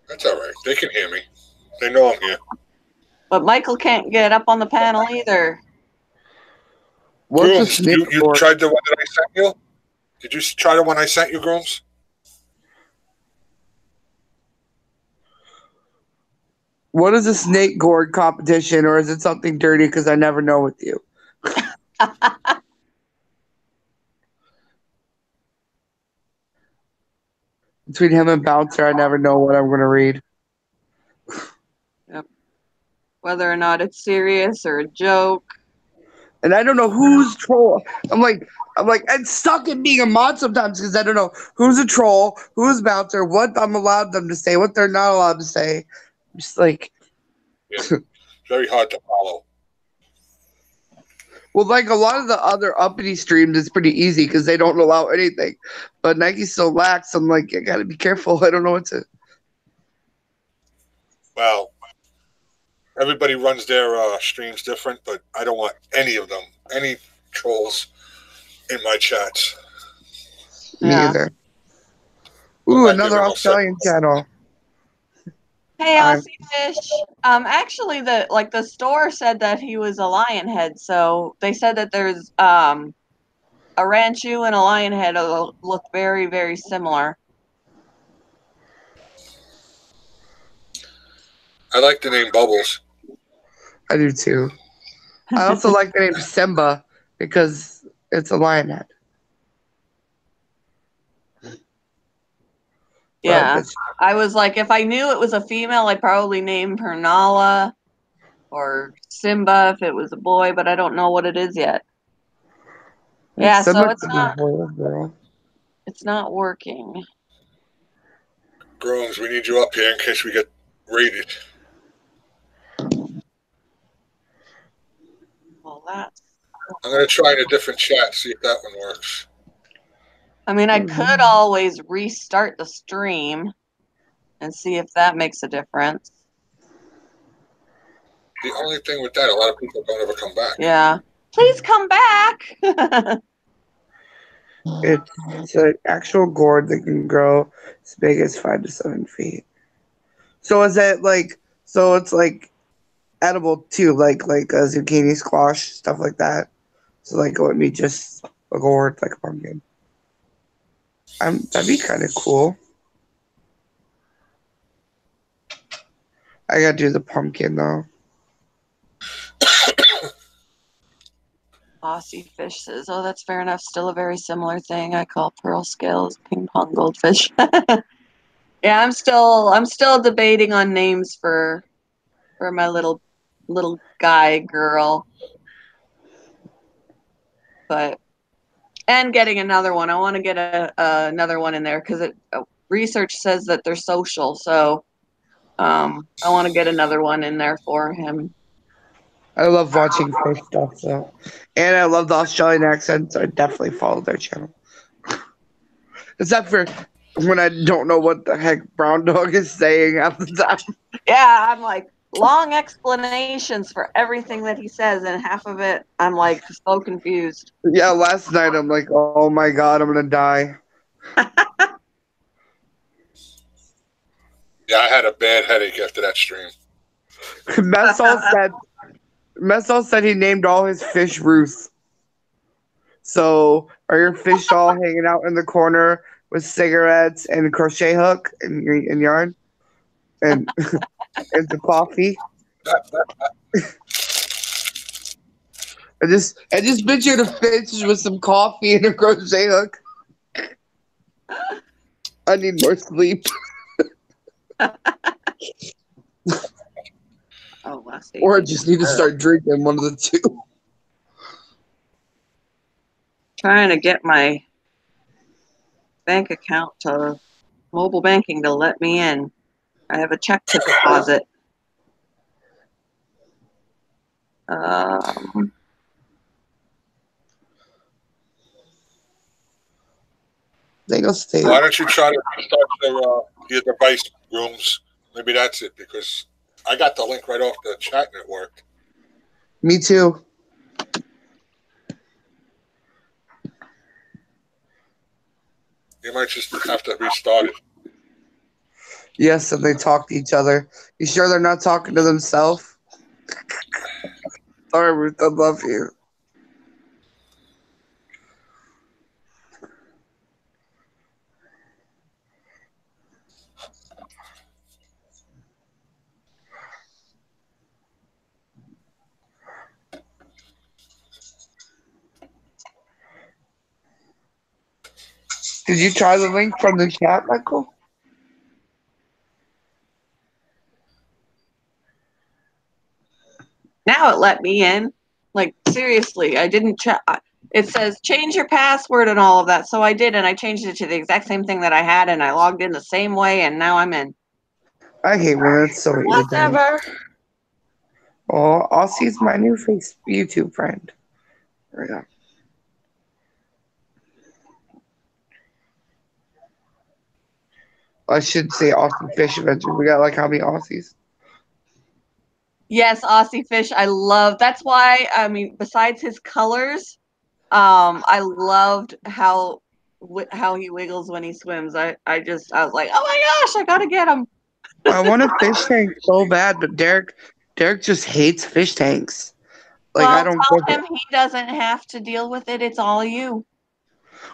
That's all right. They can hear me. They know I'm here. But Michael can't get up on the panel either. What's a Grooms, snake you gourd? tried the one that I sent you? Did you try the one I sent you, Grooms? What is a snake gourd competition, or is it something dirty? Because I never know with you. Between him and Bouncer, I never know what I'm going to read. Yep. Whether or not it's serious or a joke. And I don't know who's troll. I'm like, I'm stuck in being a mod sometimes because I don't know who's a troll, who's Bouncer, what I'm allowed them to say, what they're not allowed to say. I'm just like, Yeah. Very hard to follow. well, like a lot of the other uppity streams, it's pretty easy because they don't allow anything. But Nike's so lax. I'm like, I gotta be careful. I don't know what to. Well, everybody runs their streams different, but I don't want any of them, any trolls in my chats. Me Yeah. either. I'm Ooh, not another giving no Australian channel. Hey, I'm- Aussie Fish. Actually, the store said that he was a lion head, so they said that there's a Ranchu and a lion head look very, very similar. I like the name Bubbles. I do too. I also like the name Simba because it's a lion head. Yeah. Well, I was like, if I knew it was a female, I'd probably name her Nala or Simba if it was a boy, but I don't know what it is yet. Yeah, so Simba it's could be not boy or girl. it's not working. Grooms, we need you up here in case we get raided. Well, that's I'm going to try in a different chat, see if that one works. I mean, I could always restart the stream and see if that makes a difference. The only thing with that, a lot of people don't ever come back. Yeah. Please come back. It's an actual gourd that can grow as big as 5 to 7 feet. So is it like? So it's like edible too, like a zucchini, squash, stuff like that. So like it wouldn't be just a gourd like a pumpkin. That'd be kind of cool. I gotta do the pumpkin though. Aussie Fish says, "Oh, that's fair enough. Still a very similar thing. I call pearl scales ping pong goldfish." Yeah, I'm still debating on names for my little guy girl, but and getting another one. I want to get another one in there because research says that they're social. So I want to get another one in there for him. I love watching fish stuff so, and I love the Australian accent. So I definitely follow their channel. Except for when I don't know what the heck Brown Dog is saying half the time. Yeah, I'm like long explanations for everything that he says, and half of it I'm like so confused. Yeah, last night I'm like, oh my god, I'm gonna die. Yeah, I had a bad headache after that stream. Messall said he named all his fish Ruth. So are your fish all hanging out in the corner with cigarettes and a crochet hook and yarn? and and the coffee. I just pictured a fish with some coffee and a crochet hook. I need more sleep. Oh, last Or I just need to start drinking, one of the two. Trying to get my bank account to mobile banking to let me in. I have a check to deposit. They go stay. Why don't you try to restart your device rooms? Maybe that's it, because I got the link right off the chat network. Me too. You might just have to restart it. Yes, and they talk to each other. You sure they're not talking to themselves? Sorry, Ruth, I love you. Did you try the link from the chat, Michael? Now it let me in. Like, seriously, I didn't check. It says change your password and all of that. So I did, and I changed it to the exact same thing that I had, and I logged in the same way, and now I'm in. I hate when it's so irritating. Whatever. Oh, Aussie's my new YouTube friend. There we go. I should say Aussie Fish Adventures. We got like how many Aussies? Yes, Aussie Fish. I love. That's why. I mean, besides his colors, I loved how he wiggles when he swims. I was like, oh my gosh, I gotta get him. I want a fish tank so bad, but Derek just hates fish tanks. Like, well, I don't tell get him it. he doesn't have to deal with it. It's all you.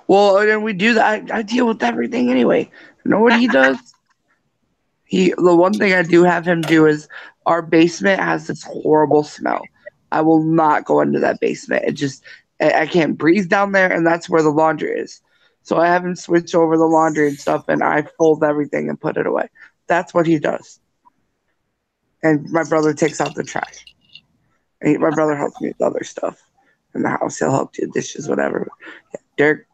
Well, and we do that. I deal with everything anyway. You know what he does? The one thing I do have him do is our basement has this horrible smell. I will not go into that basement. I can't breathe down there, and that's where the laundry is. So I have him switch over the laundry and stuff, and I fold everything and put it away. That's what he does. And my brother takes out the trash. My brother helps me with other stuff in the house. He'll help do dishes, whatever. Yeah, Derek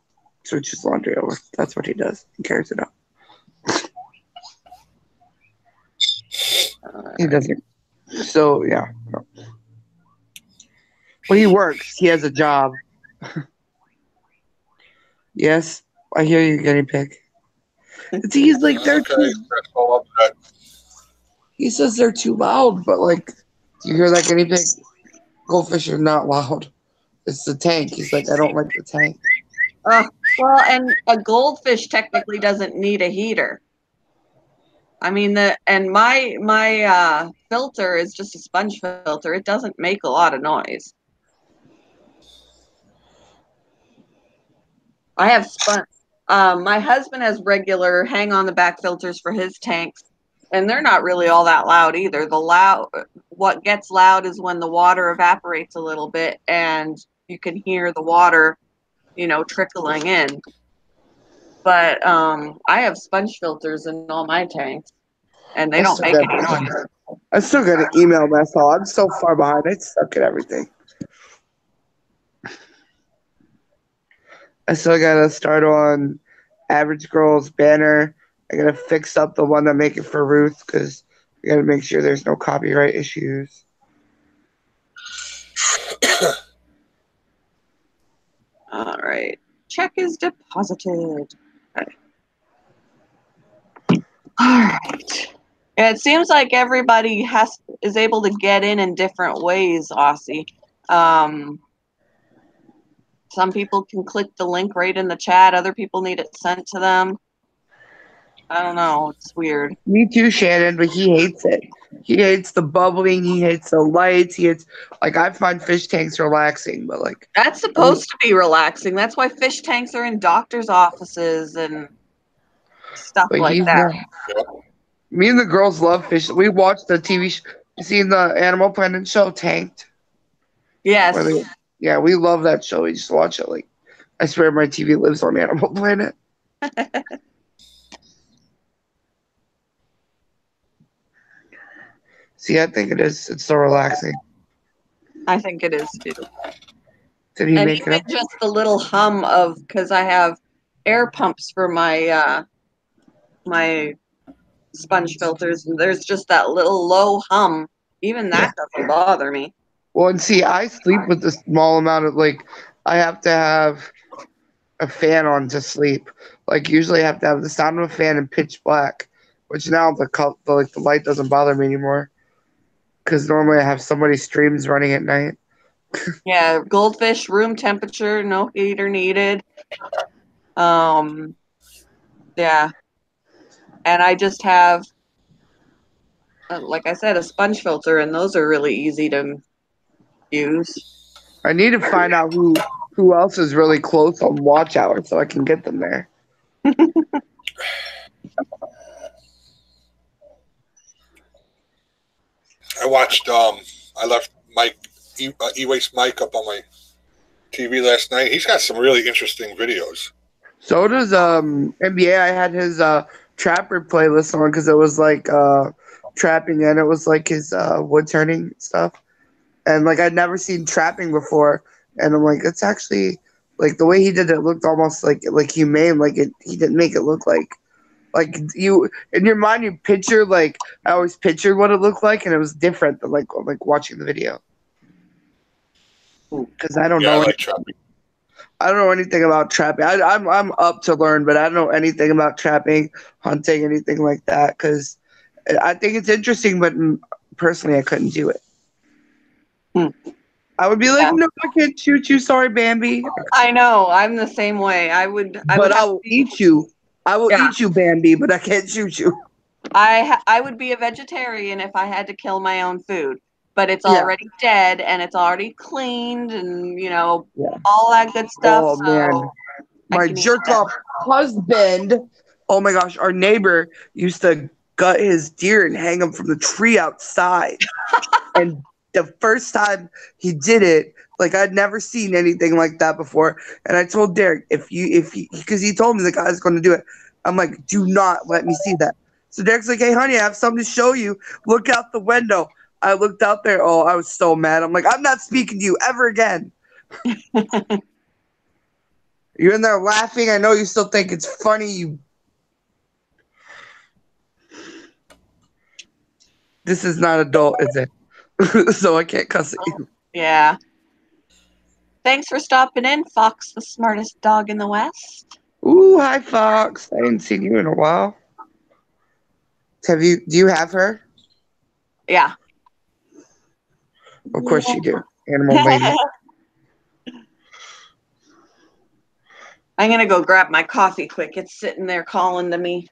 switches laundry over. That's what he does. He carries it up. He doesn't. So, yeah. Well, he works. He has a job. Yes, I hear you, guinea pig. He's like, they're too. He says they're too loud, but like, do you hear that, guinea pig? Goldfish are not loud. It's the tank. He's like, I don't like the tank. Well, and a goldfish technically doesn't need a heater. I mean, my filter is just a sponge filter. It doesn't make a lot of noise. I have sponge. My husband has regular hang on the back filters for his tanks, and they're not really all that loud either. What gets loud is when the water evaporates a little bit and you can hear the water, trickling in. But I have sponge filters in all my tanks, and they don't make any noise. I still got an email mess. I'm so far behind. I suck at everything. I still got to start on Average Girls banner. I got to fix up the one that make it for Ruth because we got to make sure there's no copyright issues. All right. Check is deposited. Okay. All right. It seems like everybody is able to get in different ways, Aussie. Some people can click the link right in the chat. Other people need it sent to them. I don't know. It's weird. Me too, Shannon, but he hates it. He hates the bubbling. He hates the lights. I find fish tanks relaxing, but like. That's supposed to be relaxing. That's why fish tanks are in doctor's offices and stuff like that. Me and the girls love fish. We watched the TV show. You seen the Animal Planet show, Tanked? Yes. Yeah, we love that show. We just watch it. Like, I swear my TV lives on Animal Planet. See, I think it is. It's so relaxing. I think it is too. Did he And make it even up? just the little hum of, because I have air pumps for my my sponge filters, and there's just that little low hum. Even that doesn't bother me. Well, and see, I sleep with a small amount of I have to have a fan on to sleep. Like usually, I have to have the sound of a fan in pitch black, which now the light doesn't bother me anymore. Because normally I have somebody's streams running at night. Yeah, goldfish, room temperature, no heater needed. Yeah. And I just have, like I said, a sponge filter, and those are really easy to use. I need to find out who else is really close on watch hour so I can get them there. I watched. I left Mike E-Waste Mike up on my TV last night. He's got some really interesting videos. So does NBA. I had his trapper playlist on because it was like trapping and it was like his wood turning stuff. And like I'd never seen trapping before, and I'm like, it's actually like the way he did it looked almost like humane. Like he didn't make it look like you in your mind you picture I always pictured what it looked like, and it was different than like watching the video. Because I don't know. I like trapping. I don't know anything about trapping. I'm up to learn, but I don't know anything about trapping, hunting, anything like that. Because I think it's interesting, but personally, I couldn't do it. I would be like, no, I can't shoot you. Sorry, Bambi. I know. I'm the same way. I will eat you. I will eat you, Bambi, but I can't shoot you. I would be a vegetarian if I had to kill my own food, but it's already dead and it's already cleaned and all that good stuff. Oh man, my jerk off husband. Oh my gosh, our neighbor used to gut his deer and hang him from the tree outside, and the first time he did it, like I'd never seen anything like that before. And I told Derek, because he told me the guy's going to do it. I'm like, do not let me see that. So Derek's like, hey, honey, I have something to show you. Look out the window. I looked out there. Oh, I was so mad. I'm like, I'm not speaking to you ever again. You're in there laughing. I know you still think it's funny. This is not adult, is it? So I can't cuss at you. Yeah. Thanks for stopping in, Fox, the smartest dog in the West. Ooh, hi, Fox. I haven't seen you in a while. Do you have her? Yeah. Of course you do. Animal lady. I'm going to go grab my coffee quick. It's sitting there calling to me.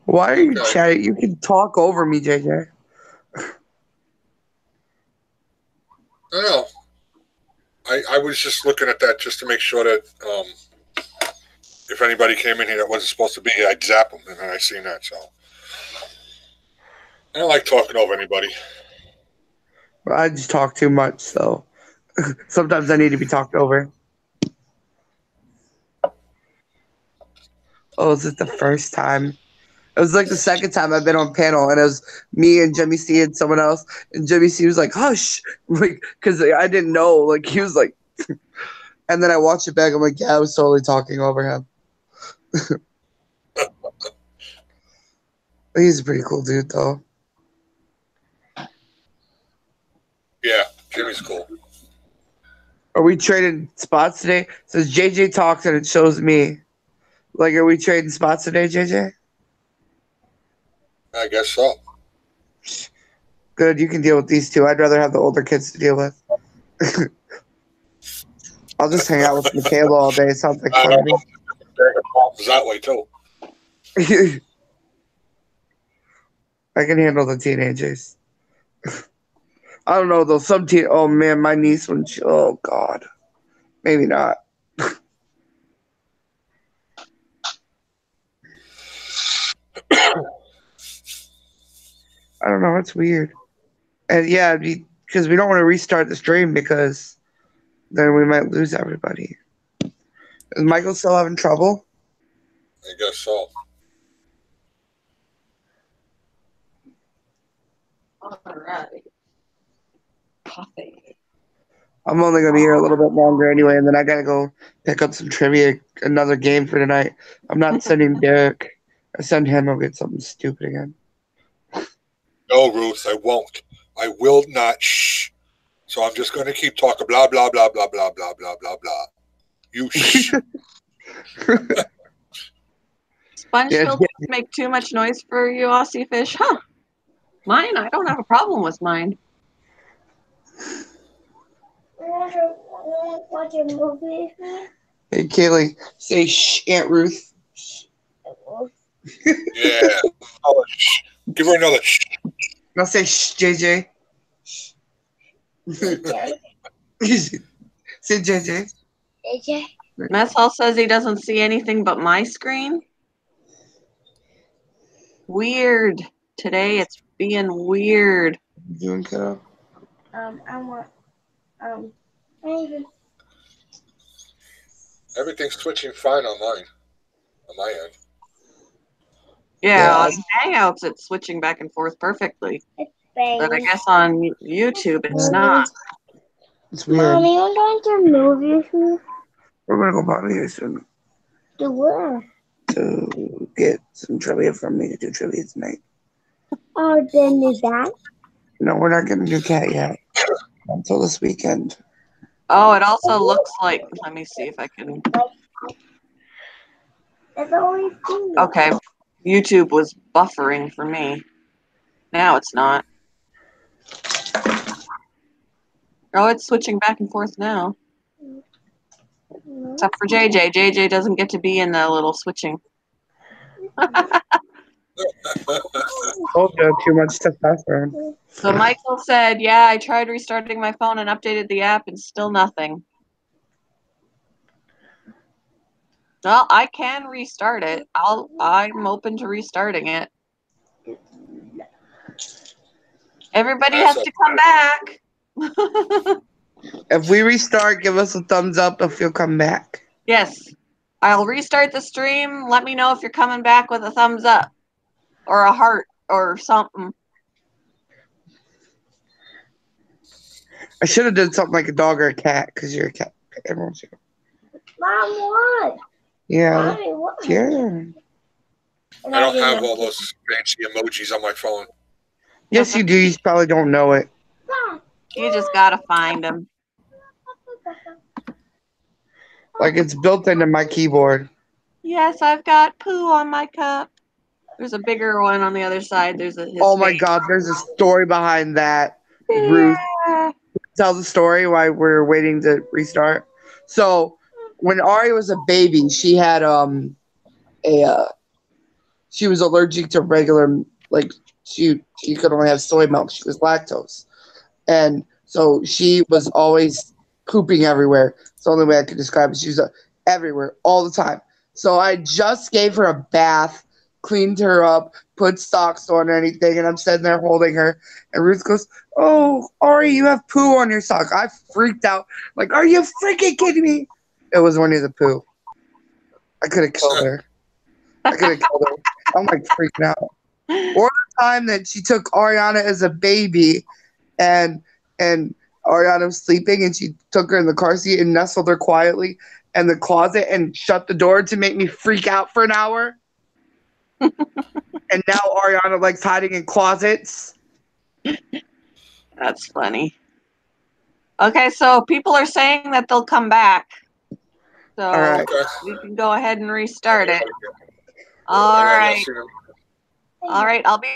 Why are you chatting? You can talk over me, JJ. I know. I was just looking at that just to make sure that if anybody came in here that wasn't supposed to be here, I'd zap them, and then I seen that. So I don't like talking over anybody. Well, I just talk too much, so sometimes I need to be talked over. Oh, is it the first time? It was like the second time I've been on panel, and it was me and Jimmy C and someone else. And Jimmy C was like, "Hush," like because I didn't know. Like he was like, and then I watched it back. I'm like, "Yeah, I was totally talking over him." He's a pretty cool dude, though. Yeah, Jimmy's cool. Are we trading spots today? It says JJ talks and it shows me. Like, are we trading spots today, JJ? I guess so. Good, you can deal with these two. I'd rather have the older kids to deal with. I'll just hang out with Michaela all day. It sounds like fun to me. That way too. I can handle the teenagers. I don't know though. Oh man, my niece when she. Oh god, maybe not. don't know. It's weird. And yeah, because we don't want to restart the stream because then we might lose everybody. Is Michael still having trouble? I guess so. All right. Coffee. I'm only gonna be here a little bit longer anyway, and then I gotta go pick up some trivia, another game for tonight. I'm not sending Derek. I send him. I'll get something stupid again. No, Ruth, I won't. I will not. Shh. So I'm just going to keep talking. Blah blah blah blah blah blah blah blah blah. You shh. Sponge filters make too much noise for you, Aussie Fish, huh? Mine, I don't have a problem with mine. Watch a movie. Hey, Kaylee, say shh, Aunt Ruth. Yeah. Oh, shh. Give her another shh. Now say shh, JJ. Say JJ. AJ. Mess Hall says he doesn't see anything but my screen. Weird. Today it's being weird. You doing, kiddo? I want. Maybe. Everything's switching fine on mine. On my end. Yeah, on Hangouts it's switching back and forth perfectly. It's bang. But I guess on YouTube it's not. It's weird. Mommy, I'm going to movies. We're gonna go bother you soon To where? to get some trivia from me to do trivia tonight. Oh, then is that? No, we're not getting a new cat yet until this weekend. Oh, it also looks like, let me see if I can. That's always thing. Okay, YouTube was buffering for me. Now it's not. Oh, it's switching back and forth now. Except for JJ. JJ doesn't get to be in the little switching. Told you too much testosterone. So Michael said, yeah, I tried restarting my phone and updated the app and still nothing. Well, I can restart it. I'm open to restarting it. Everybody has to come back. If we restart, give us a thumbs up if you'll come back. Yes. I'll restart the stream. Let me know if you're coming back with a thumbs up or a heart or something. I should have done something like a dog or a cat because you're a cat. Everyone's here. Mom, what? Yeah. Mommy, what? Yeah. I don't have all those fancy emojis on my phone. Yes, you do. You probably don't know it. You just gotta find them. Like it's built into my keyboard. Yes, I've got poo on my cup. There's a bigger one on the other side. There's a. Oh my God! There's a story behind that. Ruth, tell the story why we're waiting to restart. So, when Ari was a baby, she had she was allergic to regular, like she could only have soy milk. She was lactose, and so she was always pooping everywhere. It's the only way I could describe it. She was everywhere all the time. So I just gave her a bath, cleaned her up, put socks on and anything, and I'm sitting there holding her. And Ruth goes, "Oh, Ari, you have poo on your sock." I freaked out. Like, are you freaking kidding me? It was Winnie the Pooh. I could have killed her. I could have killed her. I'm like freaking out. Or the time that she took Ariana as a baby, and Ariana was sleeping, and she took her in the car seat and nestled her quietly in the closet and shut the door to make me freak out for an hour. And now Ariana likes hiding in closets. That's funny. Okay, so people are saying that they'll come back. So All right. we can go ahead and restart it. All right. All right, I'll be